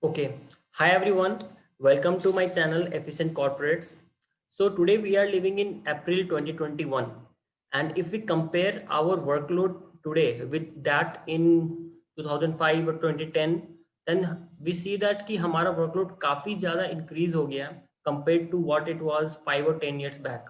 Okay. Hi everyone. Welcome to my channel Efficient Corporates. So today we are living in April 2021, and if we compare our workload today with that in 2005 or 2010, then we see that कि हमारा workload काफी ज़्यादा increase हो गया compared to what it was 5 or 10 years back.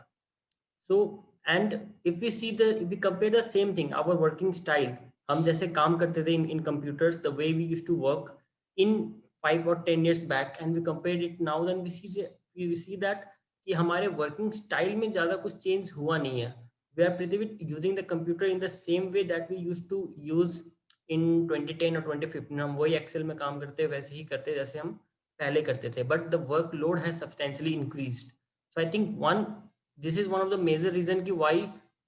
So, and if we compare the same thing, our working style, हम जैसे काम करते थे in computers, the way we used to work in 5 or 10 years back, and we compared it now, then we see that कि हमारे working style में ज़्यादा कुछ change हुआ नहीं है. We are pretty much using the computer in the same way that we used to use in 2010 or 2015. हम वही Excel में काम करते हैं, वैसे ही करते हैं जैसे हम पहले करते थे. But the workload has substantially increased. So I think this is one of the major reason ki why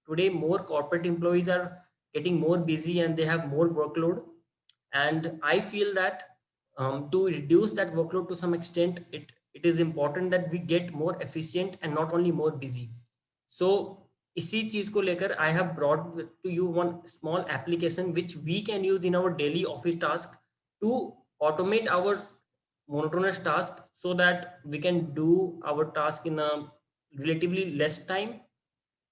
today more corporate employees are getting more busy and they have more workload. And I feel that to reduce that workload to some extent, it is important that we get more efficient and not only more busy. So इसी चीज को लेकर I have brought to you one small application which we can use in our daily office task to automate our monotonous task so that we can do our task in a relatively less time,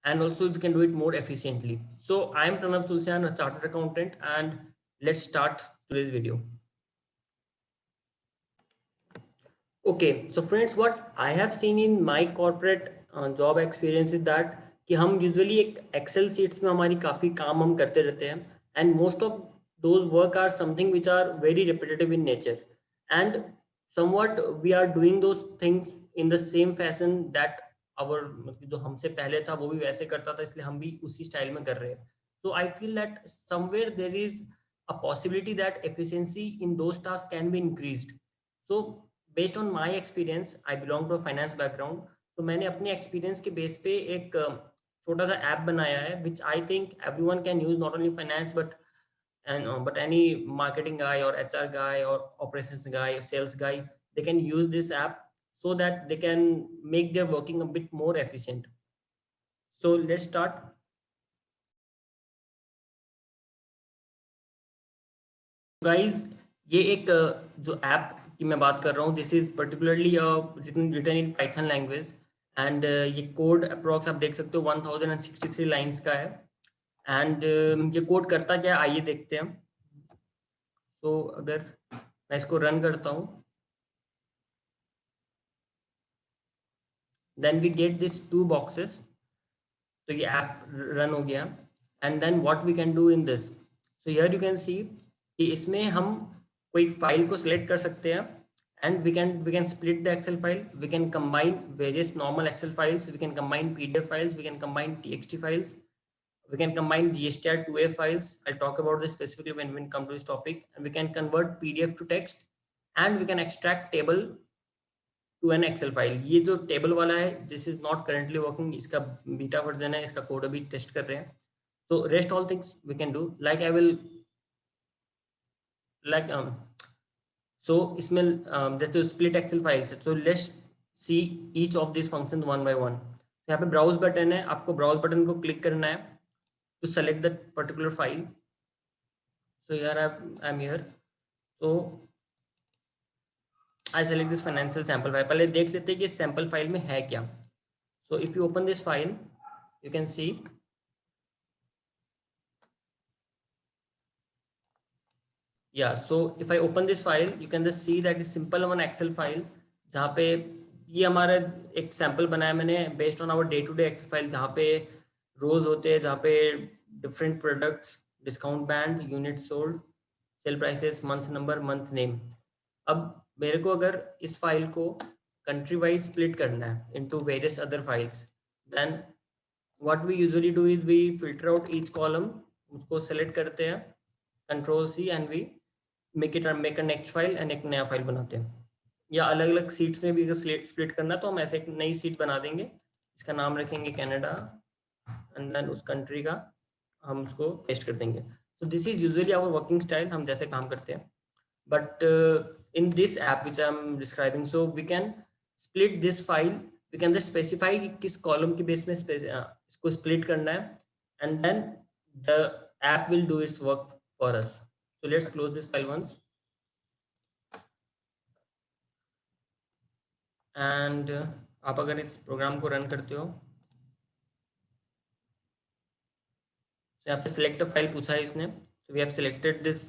and also we can do it more efficiently. So I am Pranav Tulsian, a chartered accountant, and let's start today's video. Okay, so friends, what I have seen in my corporate job experience is that कि हम usually एक Excel sheets में हमारी काफ़ी काम हम करते रहते हैं, and most of those work are something which are very repetitive in nature, and somewhat we are doing those things in the same fashion that our जो हमसे पहले था वो भी वैसे करता था, इसलिए हम भी उसी स्टाइल में कर रहे हैं. So I feel that somewhere there is a possibility that efficiency in those tasks can be increased. So based on my experience, I belong to finance background, तो मैंने अपने एक्सपीरियंस के बेस पे एक छोटा सा ऐप बनाया है which I think everyone can use, not only finance but any marketing guy or HR guy or operations guy or sales guy, they can use this app so that they can make their working a bit more efficient. So let's start. Guys, ये एक जो app की मैं बात कर रहा हूँ, this is particularly written in Python language, and ये कोड अप्रोक्स आप देख सकते हो 1063 लाइंस का है. एंड ये कोड करता क्या है आइए देखते हैं. तो अगर मैं इसको रन करता हूँ, then we get this 2 boxes. तो ये ऐप रन हो गया. And then what we can do in this, so here you can see कि इसमें हम कोई फाइल को सिलेक्ट कर सकते हैं, and we can split the Excel file. We can combine various normal Excel files. We can combine PDF files. We can combine TXT files. We can combine GSTR 2A files. I'll talk about this specifically when we come to this topic. And we can convert PDF to text, and we can extract table to an Excel file. ये जो table वाला है, this is not currently working. इसका beta version है, इसका code अभी test कर रहे हैं. So rest all things we can do. Like I will like so इसमें जैसे split Excel files है. So let's see each of these functions one by one. यहाँ पे browse button है, आपको browse button को click करना है to select that particular file. So here I'm here. So I select this financial sample file. पहले देख लेते हैं कि sample file में है क्या. So if you open this file, you can see yeah. So if I open this file, you can just see that it's simple one Excel file जहाँ पे ये हमारा एक सैम्पल बनाया मैंने based on our day to day Excel file, जहाँ पे rows होते हैं, जहाँ पे different products, discount band, unit sold, sale prices, month number, month name. अब मेरे को अगर इस फाइल को कंट्री वाइज स्प्लिट करना है into various other files, then what we usually do is we filter out each column, उसको select करते हैं, control C, and we make a next file, and एक नया फाइल बनाते हैं. या अलग अलग सीट्स में भी अगर स्प्लिट करना तो हम ऐसे एक नई सीट बना देंगे, इसका नाम रखेंगे कनाडा, एंड देन उस कंट्री का हम उसको पेस्ट कर देंगे. So this is usually our working style, हम जैसे काम करते हैं. But in this app which I am describing, so we can split this file. We can just specify कि किस कॉलम के बेस में इसको स्प्लिट करना है, and then the app will do its work for us. So let's close this file once. And आप अगर इस प्रोग्राम को रन करते हो, तो यहाँ पे सिलेक्ट फाइल पूछा है इसने, तो we have selected this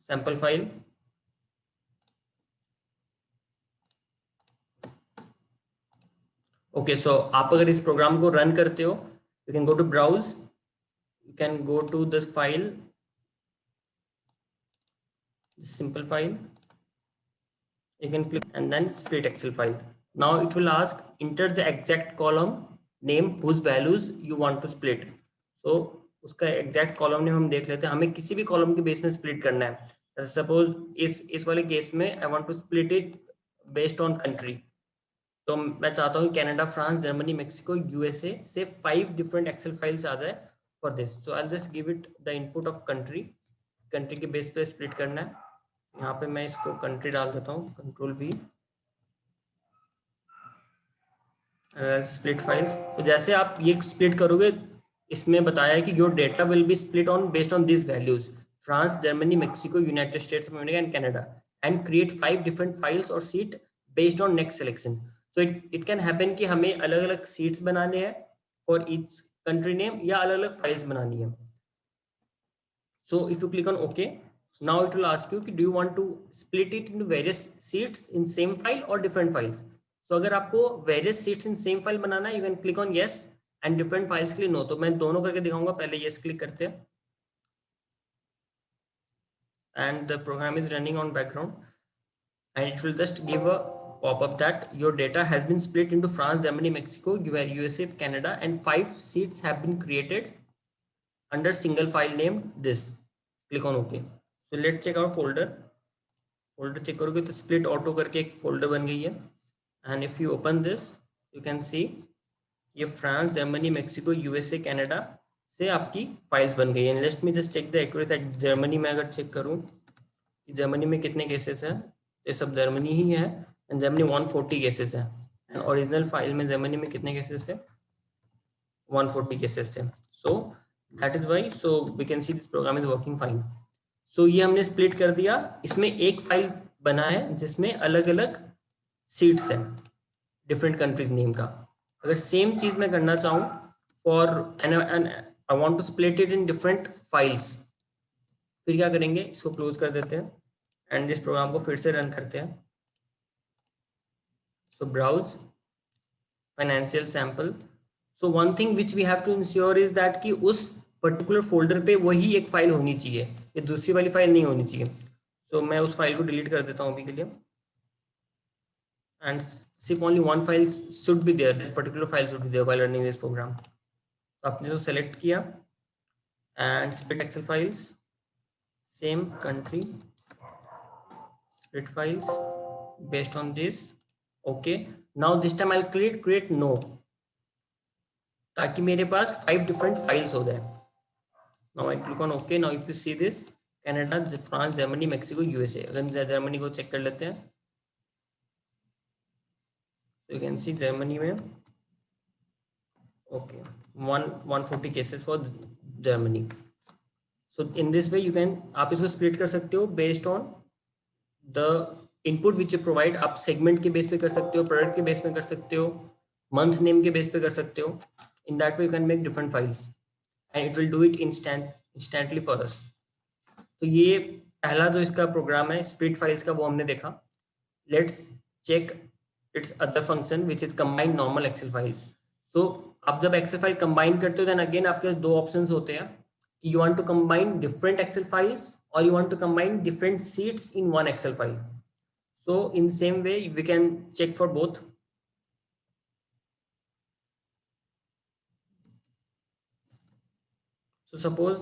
sample file. Okay, so आप अगर इस प्रोग्राम को रन करते हो, you can go to browse, you can go to this file, simple file, you can click and then split Excel file. Now it will ask enter the exact column name whose values you want to split. So उसका exact column name हम देख लेते हैं, हमें किसी भी column के base में split करना है। Suppose इस वाले केस में I want to split it based on country, तो मैं चाहता हूँ Canada, France, Germany, Mexico, USA से 5 डिफरेंट एक्सेल फाइल्स आ जाए for this. So I just give it the input of country, country के बेस पे स्प्लिट करना है। यहाँ पे मैं इसको कंट्री डाल देता हूँ, कंट्रोल V, स्प्लिट फाइल्स। तो जैसे आप ये स्प्लिट करोगे, इसमें बताया है कि your data will be split on based on this values, France, Germany, Mexico, United States of America and Canada, and create 5 different files or sheet based on next selection. So it can happen कि हमें अलग अलग seats बनाने हैं for each country name, या अलग अलग files बनानी है। So if you click on okay, now it will ask you कि do you want to split it into various seats in same file or different files. So अगर आपको various seats in same file बनाना है, you can click on yes, and different files के लिए no। तो मैं दोनों करके दिखाऊंगा, पहले yes क्लिक करते हैं, and the program is running on background, and it will just give a pop-up that your data has been split into France, Germany, Mexico, USA, Canada, and 5 seats have been created under single file named this. Click on OK. So let's check our folder. Folder check करोगे तो split auto करके एक folder बन गई है, and if you open this you can see ये France, Germany, Mexico, USA, Canada से आपकी फाइल्स बन गई है। Let me just check the accuracy. Germany में अगर चेक करूं कि जर्मनी में कितने केसेस हैं, तो ये सब जर्मनी ही है, एंड जर्मनी 140 केसेस है, एंड ओरिजिनल फाइल में जर्मनी में कितने केसेस थे, 140 केसेस थे। So that is why, so we can see this program is working fine. So ये हमने स्प्लिट कर दिया, इसमें एक फाइल बना है जिसमें अलग अलग सीट्स हैं डिफरेंट कंट्रीज नेम का। अगर सेम चीज मैं करना चाहूँ for I want to split it in different files, फिर क्या करेंगे, इसको क्लोज कर देते हैं एंड इस प्रोग्राम को फिर से रन करते हैं। So browse financial sample. So one thing which we have to ensure is that कि उस पर्टिकुलर फोल्डर पे वही एक फाइल होनी चाहिए, ये दूसरी वाली फाइल नहीं होनी चाहिए। सो मैं उस फाइल को डिलीट कर देता हूँ अभी के लिए, एंड सिर्फ only one file should be there, that particular file should be there while running this program. तो आपने जो सेलेक्ट किया and split Excel files, same country, split files based on this। okay, now this time I'll create no, ताकि मेरे पास 5 different files हो जाए। now I click on okay। now if you see this Canada, France, Germany, Mexico, USA, अगर Germany को check कर लेते हैं तो you can see जर्मनी में okay 140 cases for Germany। so in this way you can, आप इसको split कर सकते हो based on the input which you provide। आप segment के बेस पे कर सकते हो, प्रोडक्ट के बेस पे कर सकते हो, मंथ नेम के बेस पे कर सकते हो। in that way you can make different files and it will do it instantly for us। तो ये पहला जो इसका प्रोग्राम है स्प्लिट फाइल्स का, वो हमने देखा। Let's check its other function which is combine normal Excel files. So आप जब एक्सेल फाइल कंबाइन करते हो देन अगेन आपके पास दो ऑप्शंस होते हैं कि you want to combine different Excel files or you want to combine different sheets in one Excel file. So in same way we can check for both. So suppose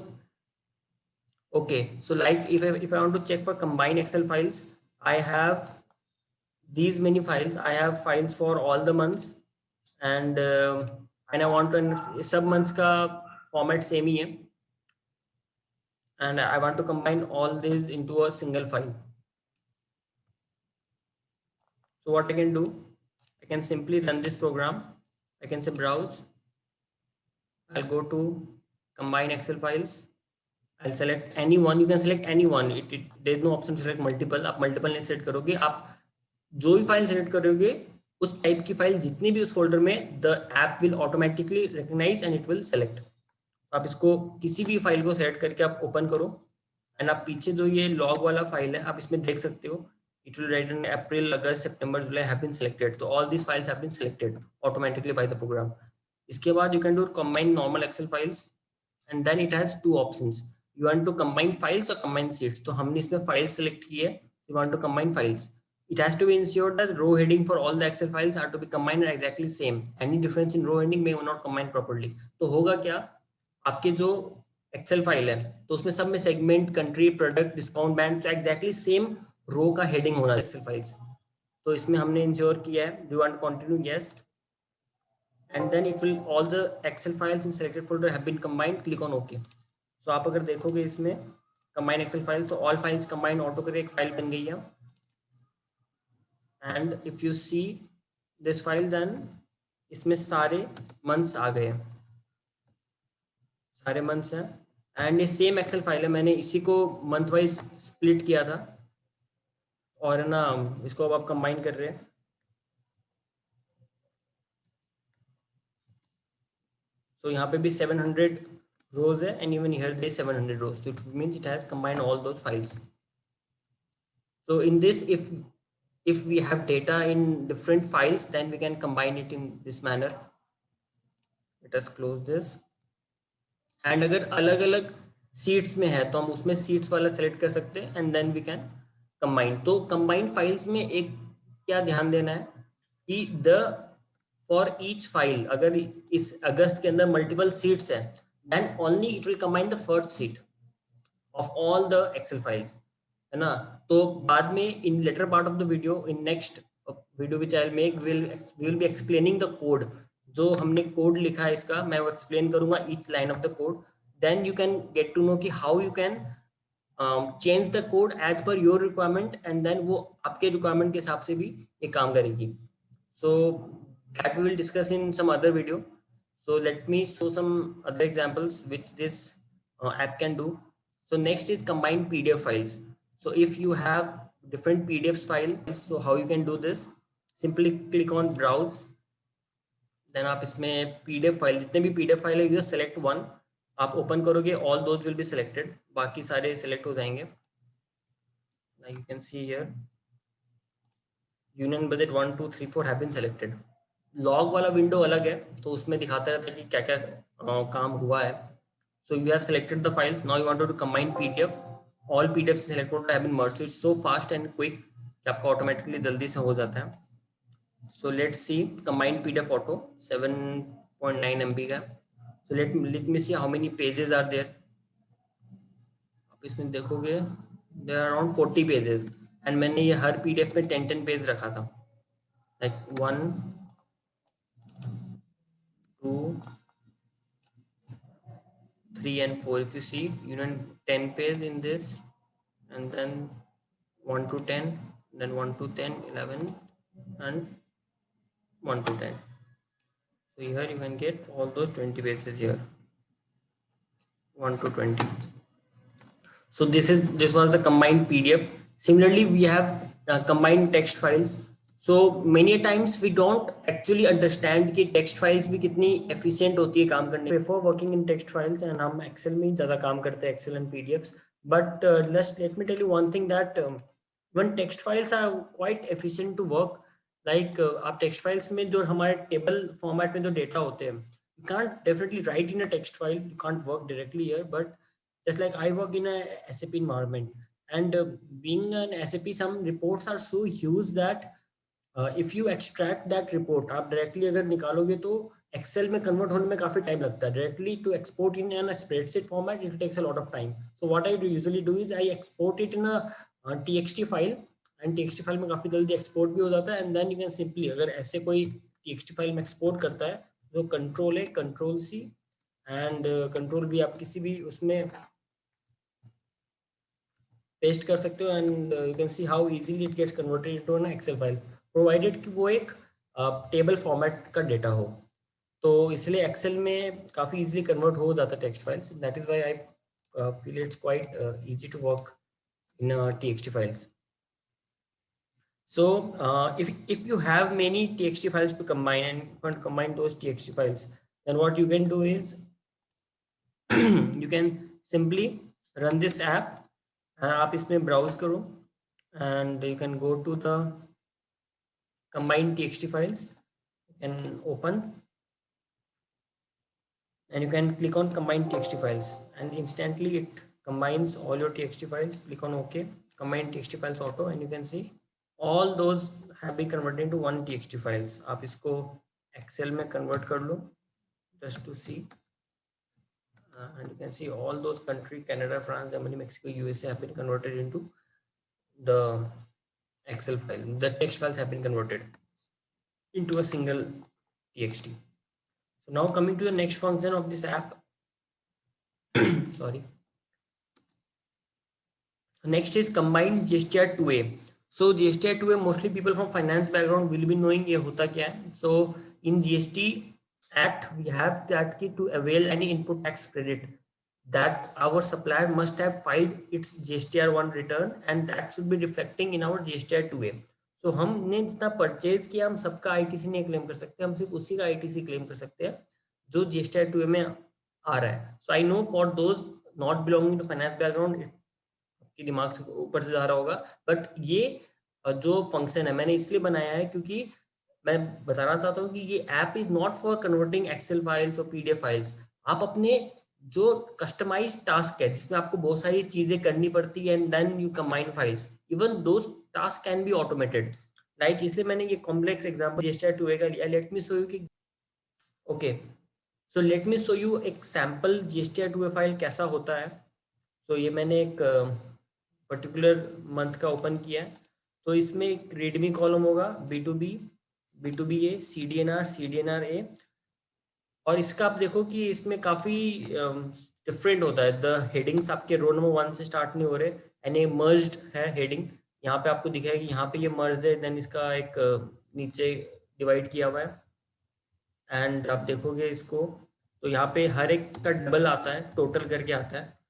okay, so like if I want to check for combined Excel files, I have these many files. I have files for all the months and I want to सब months का format same ही है and I want to combine all these into a single file। so what I can do, I can simply run this program। I can say browse, I'll go to combine Excel files, I'll select any one। you can select any one, there is no option to select multiple। आप multiple नहीं select करोगे, आप जो भी file select करोगे उस type की file जितनी भी उस फोल्डर में, the app will automatically recognise and it will select. आप इसको किसी भी फाइल को सेलेक्ट करके आप ओपन करो एंड आप पीछे जो ये लॉग वाला फाइल है आप इसमें देख सकते हो, it will write in April, August, September, July have been selected. तो all this files have been selected automatically by the program. इसके बाद you can do combine normal Excel files and then it has two options, you want to combine files or combine sheets. तो हमने इसमें files select की है, you want to combine files. It has to be ensured that row heading for all the Excel files are to be combined exactly same. Any difference in row heading may not combine properly. तो होगा क्या, आपके जो Excel file है तो उसमें सब में segment, country, product, discount band exactly same row का हेडिंग होना एक्सेल फाइल्स। तो इसमें हमने इंश्योर किया है। Do want continue? Yes. And then it will all the Excel files in selected folder have been combined, click on okay. So आप अगर देखोगे इसमें कंबाइन एक्सेल फाइल, तो ऑल फाइल्स कंबाइंड ऑटो करके एक फाइल बन गई है। And if you see this file then इसमें सारे मंथ्स आ गए, सारे मंथ्स हैं। एंड ये सेम एक्सेल फाइल है, मैंने इसी को मंथ वाइज स्प्लिट किया था और है ना इसको अब आप कंबाइन कर रहे हैं। सो यहाँ पे भी 700 रोज है and even here they 700 rows, so it means it has combined all those files. So in this, if we have data in different files, then we can combine it in this manner. Let us close this. And अगर अलग अलग seats में है तो हम उसमें seats वाला select कर सकते हैं and then we can combine. तो कंबाइंड फाइल्स में एक क्या ध्यान देना है कि द फॉर ईच फाइल, अगर इस अगस्त के अंदर मल्टीपल सीट्स है then only it will combine the first sheet of all the Excel files, है ना। तो बाद में in later part of the video, in next video which I make, will be explaining the code. जो हमने code लिखा है इसका मैं वो एक्सप्लेन करूंगा each line of the code. Then you can get to know कि how you can change the code as per your requirement and then वो आपके रिक्वायरमेंट के हिसाब से भी ये काम करेगी। So that we will discuss in some other video. So let me show some other examples which this app can do. So next is combined PDF files. So if you have different PDFs files, so how you can do this? Simply click on browse. Then आप इसमें PDF file, जितने भी PDF file है, you just select one. आप open करोगे, all those will be selected. बाकी सारे select हो जाएंगे. Like you can see here, Union Budget 1, 2, 3, 4 have been selected. Log वाला विंडो अलग है, तो उसमें दिखाता रहता है कि क्या क्या काम हुआ है। So you have selected the files, now you wanted to combine PDF, all PDF selected have been merged, it's so fast and quick कि आपका ऑटोमेटिकली जल्दी से हो जाता है। So let's see combined PDF auto 7.9 MB का। So let me see how many pages are there. आप इसमें देखोगे there are around 40 pages and मैंने ये हर पीडीएफ में 10 पेज रखा था, like 1, 2, 3 and 4. If you see, you know, 10 page in this and then 1 to 10, then 1 to 10, 11 and 1 to 10. So here you can get all those 20 pages here, 1 to 20. So this was the combined PDF. Similarly, we have combined text files. So many times we don't actually understand कि text files भी कितनी efficient होती है काम करने। Before working in text files and हम Excel में ज़्यादा काम करते हैं, Excel and PDFs. But let me tell you one thing that when text files are quite efficient to work. Like आप text files में जो हमारे table format में जो data होते हैं, you can't definitely write in a text file. You can't work directly here, but just like I work in a SAP environment, and being an SAP, some reports are so huge that if you extract that report, आप directly अगर निकालोगे तो Excel में convert होने में काफी time लगता है. Directly to export in a spreadsheet format, it takes a lot of time. So what I usually do is I export it in a TXT file, and TXT file में काफी जल्दी export भी हो जाता है. And then you can simply, अगर ऐसे कोई TXT file में export करता है, जो Control A, Control C and Control V आप किसी भी उसमें पेस्ट कर सकते हो, and you can see how easily it gets converted into an Excel file, provided कि वो एक टेबल फॉर्मेट का डेटा हो। तो इसलिए एक्सेल में काफ़ी इजीली कन्वर्ट हो जाता है text files. That is why I feel it's quite easy to work in TXT files. So if you have many txt files to combine and you want to combine those txt files, then what you can do is you can simply run this app. आप इसमें browse करो and you can go to the combined txt files. You can open and you can click on combine txt files and instantly it combines all your txt files. Click on OK, combine txt files auto, and you can see all those have been converted into one txt files. आप इसको excel में convert कर लो just to see, and you can see all those country Canada, France, Germany, Mexico, USA have been converted into the excel file. The text files have been converted into a single txt. So now coming to the next function of this app. Sorry. Next is combined GSTR 2A. So GSTR 2A, mostly people from finance background will be knowing ये होता क्या है. So in GST Act we have that key to avail any input tax credit, that our supplier must have filed its GSTR 1 return and that should be reflecting in our GSTR 2A. So हमने जितना purchase किया हम सबका ITC नहीं claim कर सकते, हम सिर्फ उसी का ITC क्लेम कर सकते हैं जो GSTR 2A में आ रहा है. So I know for those not belonging to finance background आपके दिमाग से ऊपर से जा रहा होगा, बट ये जो फंक्शन है मैंने इसलिए बनाया है क्योंकि मैं बताना चाहता हूँ कि ये app is not for converting Excel files और पीडीएफ फाइल्स. आप अपने जो कस्टमाइज टास्क है जिसमें आपको बहुत सारी चीजें करनी पड़ती है and then you combine files, even those task can be automated. Like इसलिए मैंने ये कॉम्प्लेक्स एग्जांपल GSTR 2A का लिया. लेट मी शो यू कि okay, so let me show you एक सैंपल GSTR 2A फाइल कैसा होता है. तो ये मैंने एक पर्टिकुलर मंथ का ओपन किया है. तो इसमें एक रेडमी कॉलम होगा, B2B, B2B A, CDNR A, और इसका आप देखो कि इसमें काफ़ी डिफरेंट होता है. द हेडिंग्स आपके रो नंबर 1 से स्टार्ट नहीं हो रहे एंड ये मर्ज्ड है हेडिंग. यहाँ पे आपको दिखेगा कि यहाँ पे ये मर्ज है, देन इसका एक नीचे डिवाइड किया हुआ है एंड आप देखोगे इसको तो यहाँ पे हर एक का डबल आता है, टोटल करके आता है.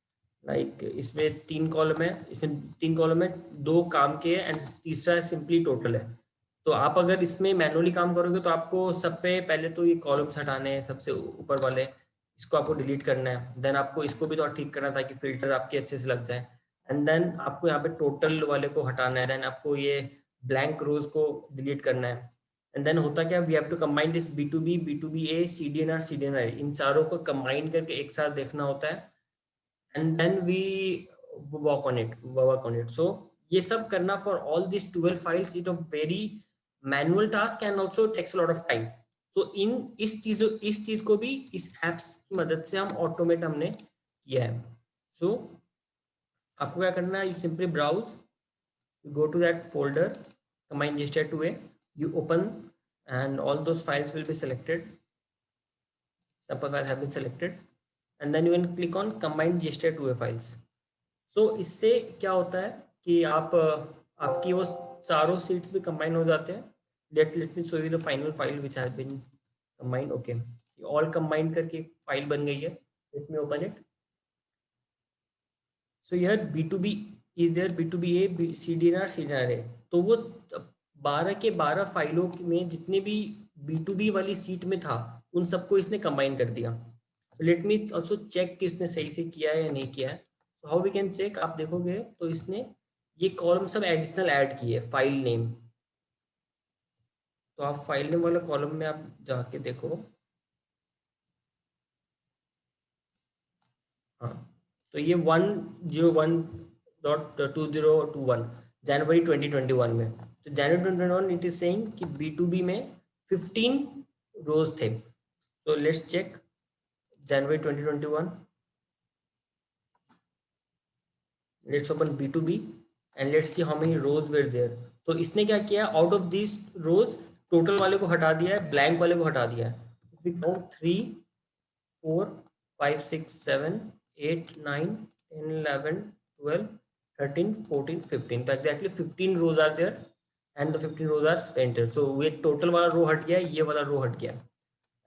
लाइक इसमें 3 कॉलम है, इसमें 3 कॉलम है, 2 काम के हैं एंड तीसरा सिंपली टोटल है. तो आप अगर इसमें मैनुअली काम करोगे तो आपको सब पे पहले तो ये कॉलम्स हटाने हैं, सबसे ऊपर वाले इसको आपको डिलीट करना है. देन आपको इसको भी थोड़ा ठीक करना है ताकि फिल्टर आपके अच्छे से लग जाए. एंड देन आपको यहाँ पे टोटल वाले को हटाना है. देन आपको ये ब्लैंक रोज को डिलीट करना है. एंड देन होता क्या, we have to combine this B2B, B2B A, CDNR, इन चारों को कंबाइन करके एक साथ देखना होता है and then we work on it. So ये सब करना for all these 12 files is a very manual task and also takes a lot of time. So इस चीज को भी इस apps की मदद से हम automate हमने किया है. So आपको क्या करना है, you simply browse, you go to that folder combine GSTR 2A, you open and all those files will be selected. Sample files have been selected and then you can click on combine GSTR 2A files. So इससे क्या होता है कि आप आपकी वो चारों seats भी कंबाइन हो जाते हैं. Let me show you the final file which has been combined. Okay, all combine करके फाइल बन गई है. Let me open it. So here B2B is there, B2B A, CDNR A. तो वो 12 के 12 फाइलों में जितने भी B2B वाली सीट में था उन सबको इसने कंबाइन कर दिया. लेट मी ऑल्सो चेक कि इसने सही से किया है या नहीं किया है. तो हाउ वी कैन चेक, आप देखोगे तो इसने ये कॉलम सब एडिशनल ऐड किए, फाइल नेम. तो आप फाइल नेम वाले कॉलम में आप जाके देखो. हाँ, तो ये 101.2021 जनवरी 2021 में. तो जनवरी 2021 इट इज सेइंग कि B2B में 15 रोज थे. तो let's check January 2021. Let's open B2B and let's see how many rows were there. तो इसने क्या किया, out of this rows total वाले को हटा दिया है, ब्लैंक वाले को हटा दिया है. 3 4 5 6 7 8 9 10 11 12 13 14 15. तो exactly 15 rows are there and the 15 rows are spented. So ये टोटल वाला रो हट गया, ये वाला रो हट गया.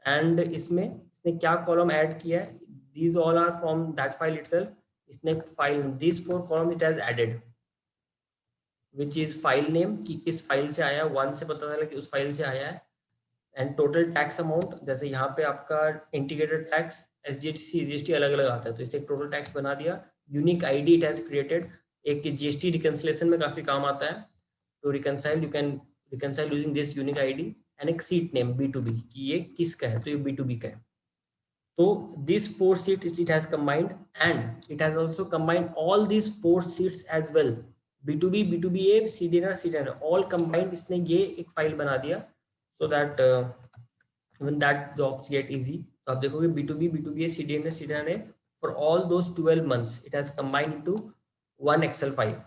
एंड इसमें इसने क्या कॉलम ऐड किया है, these all are from that file itself. इसने file these 4 column it has added. Which is file name, कि किस फाइल से आया, 1 से पता चला कि उस फाइल से आया है, एंड टोटल टैक्स अमाउंट, जैसे यहाँ पे आपका इंटीग्रेटेड टैक्स एसजीएसटी सीजीएसटी अलग अलग आता है, तो इससे टोटल टैक्स बना दिया। Unique ID it has created, एक जीएसटी रिकंसिलेशन में काफी काम आता है, तो reconcile you can reconcile using this unique ID, and एक सीट नेम B2B कि ये किसका है, तो ये B2B का है। So these 4 seats it has combined, and it has also combined all these 4 seats as well, B2B, B2BA, CDNR, CDNR all combined, इसने ये एक फाइल बना दिया, so that when that jobs get easy, तो आप देखोगे B2B, B2BA, CDNR, CDNR for all those 12 months it has combined into one Excel file.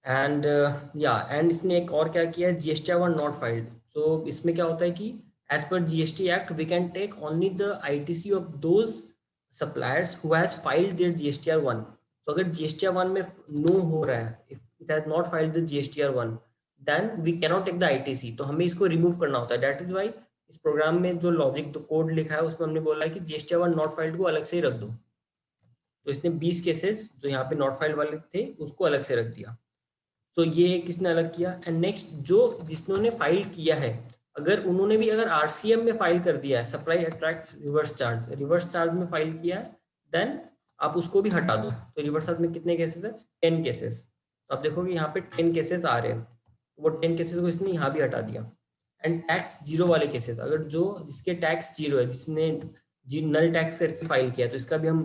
And and इसने एक और क्या किया, GSTR 1 not filed. So इसमें क्या होता है कि as per GST Act we can take only the ITC of those suppliers who has filed their GSTR 1. So अगर GSTR 1 में no हो रहा है, if it has not filed the GSTR 1, then we cannot take the ITC. तो हमें इसको remove करना होता है. That is why इस प्रोग्राम में जो लॉजिक तो कोड लिखा है उसमें हमने बोला है कि GSTR 1 not filed को अलग से ही रख दो. तो इसने 20 केसेस जो यहाँ पे नॉट फाइल्ड वाले थे उसको अलग से रख दिया. तो ये किसने अलग किया. एंड नेक्स्ट जो जिसने फाइल किया है, अगर उन्होंने भी अगर आरसीएम में फाइल कर दिया है, सप्लाई अट्रैक्ट रिवर्स चार्ज में फाइल किया है, देन आप उसको भी हटा दो. तो रिवर्स चार्ज में कितने केसेस है, 10 केसेस. तो आप देखोगे यहाँ पे 10 केसेस आ रहे हैं, तो वो 10 केसेस को इसने यहाँ भी हटा दिया. एंड टैक्स जीरो वाले केसेस, अगर जो जिसके टैक्स जीरो है, जिसने नल टैक्स करके फाइल किया, तो इसका भी हम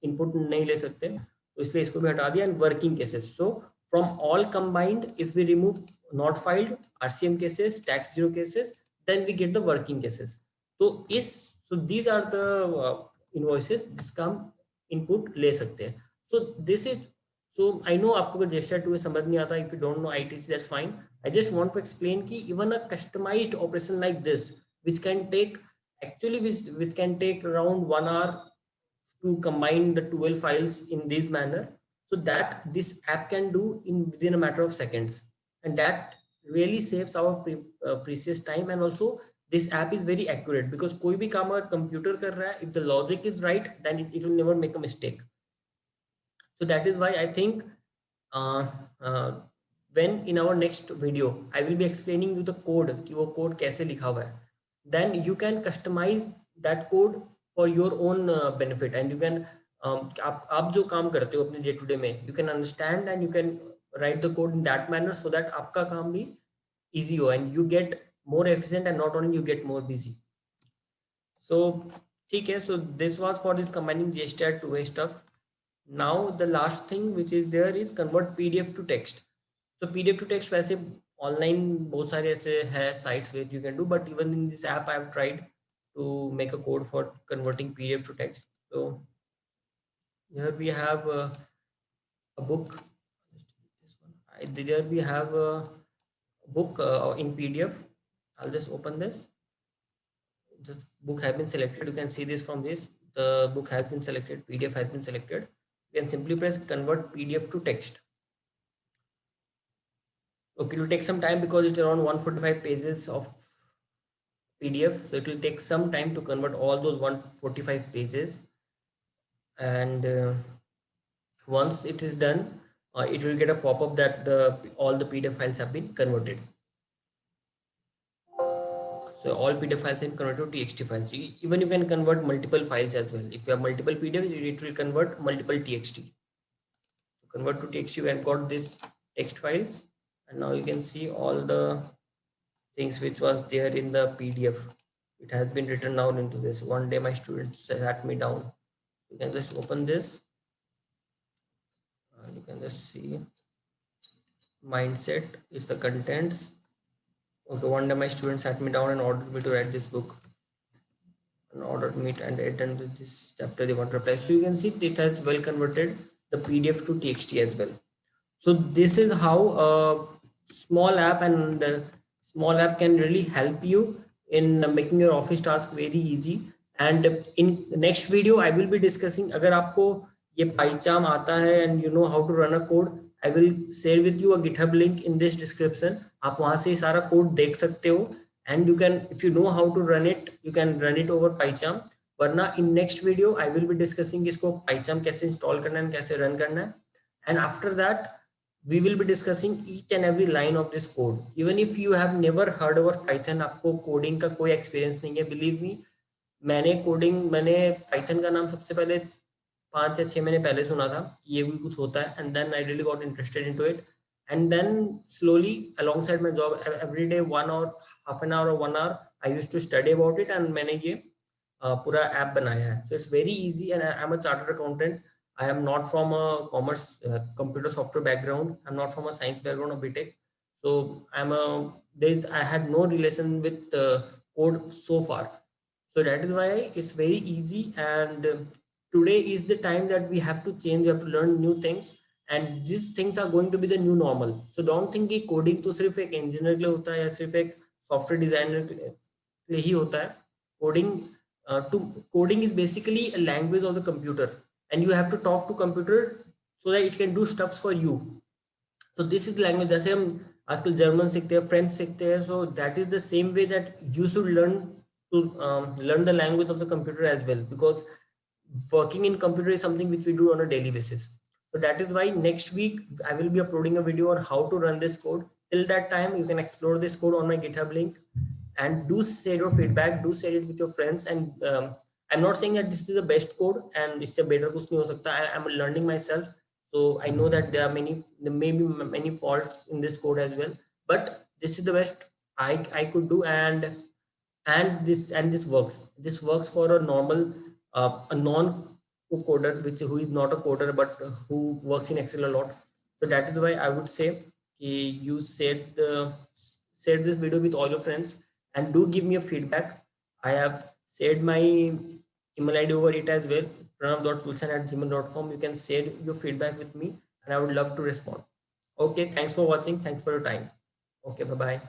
इनपुट नहीं ले सकते, तो इसलिए इसको भी हटा दिया. And working cases, so from all combined, if we remove not filed, RCM cases, tax zero cases, then we get the working cases. So these are the invoices जिसका हम input ले सकते हैं. So this is, so I know आपको अगर GSTR 2 समझ नहीं आता, if you don't know ITC, that's fine. I just want to explain कि even a customized operation like this, which can take actually which can take around 1 hour to combine the 12 files in this manner, so that this app can do in within a matter of seconds, and that really saves our precious time. And also this app is very accurate, because कोई भी काम अगर computer कर रहा है, if the logic is right, then it will never make a mistake. So that is why I think when in our next video I will be explaining you the code कि वो code कैसे लिखा हुआ है, then you can customize that code for your own benefit, and you can आप जो काम करते हो अपने डे टू डे में, you can understand and you can write the code in that manner, so that आपका काम भी easy हो, and you get more efficient, and not only you get more busy. So ठीक है, so this was for this combining GSTR 2A stuff. Now the last thing which is there is convert PDF to text. So PDF to text वैसे online बहुत सारे ऐसे है sites where you can do, but even in this app I have tried to make a code for converting PDF to text. So here we have a book. There we have a book in PDF. I'll just open this. The book has been selected. You can see this from this. The book has been selected. PDF has been selected. You can simply press convert PDF to text. Okay, it will take some time because it's around 145 pages of PDF. So it will take some time to convert all those 145 pages. And once it is done, it will get a pop-up that all the PDF files have been converted. So all PDF files have been converted to TXT files. So even you can convert multiple files as well. If you have multiple PDF, it will convert multiple TXT. To convert to TXT, you have got this text files, and now you can see all the things which was there in the PDF. It has been written down into this. One day my students sat me down. You can just open this. You can just see mindset is the contents. Okay, one day my students sat me down and ordered me to write this book, and ordered me and added this chapter they want to apply. So you can see it has well converted the PDF to TXT as well. So this is how a small app can really help you in making your office task very easy. And in the next video I will be discussing, अगर आपको ये PyCharm आता है and you know how to run a code, I will share with you a GitHub link in this description. आप वहां से सारा code देख सकते हो, and you can, if you know how to run it, you can run it over PyCharm. वरना in next video I will be discussing इसको PyCharm कैसे install करना है, कैसे run करना है. And after that we will be discussing each and every line of this code. Even if you have never heard about Python, आपको coding का कोई एक्सपीरियंस नहीं है, बिलीव मी, मैंने पाइथन का नाम सबसे पहले 5 या 6 महीने पहले सुना था कि ये भी कुछ होता है, and then I really got interested into it, and then slowly alongside my job every day 1 hour, half an hour और 1 hour I used to study about it, and मैंने ये पूरा ऐप बनाया है. So it's very easy, and I am a chartered accountant. I am not from a commerce computer software background. I'm not from a science background or BTech. So I had no relation with code so far. So that is why it's very easy. And today is the time that we have to change. We have to learn new things. And these things are going to be the new normal. So don't think कि coding तो सिर्फ एक engineer के लिए होता है या सिर्फ एक software designer के लिए ही होता है. Coding is basically a language of the computer. And you have to talk to computer so that it can do stuffs for you. So this is language. जैसे हम आजकल जर्मन सीखते हैं, फ्रेंच सीखते हैं, so that is the same way that you should learn to learn the language of the computer as well, because working in computer is something which we do on a daily basis. So that is why next week I will be uploading a video on how to run this code. Till that time, you can explore this code on my GitHub link, and do share your feedback, do share it with your friends. And I'm not saying that this is the best code and इससे better कुछ नहीं हो सकता. I'm learning myself, so I know that there may be many faults in this code as well, but this is the best I could do. And this works. This works for a normal a non coder, who is not a coder but who works in Excel a lot. So that is why I would say you share this video with all your friends, and do give me a feedback. I have shared my email ID over it as well, pranav.pulsan@gmail.com. You can share your feedback with me, and I would love to respond. Okay, thanks for watching. Thanks for your time. Okay, bye bye.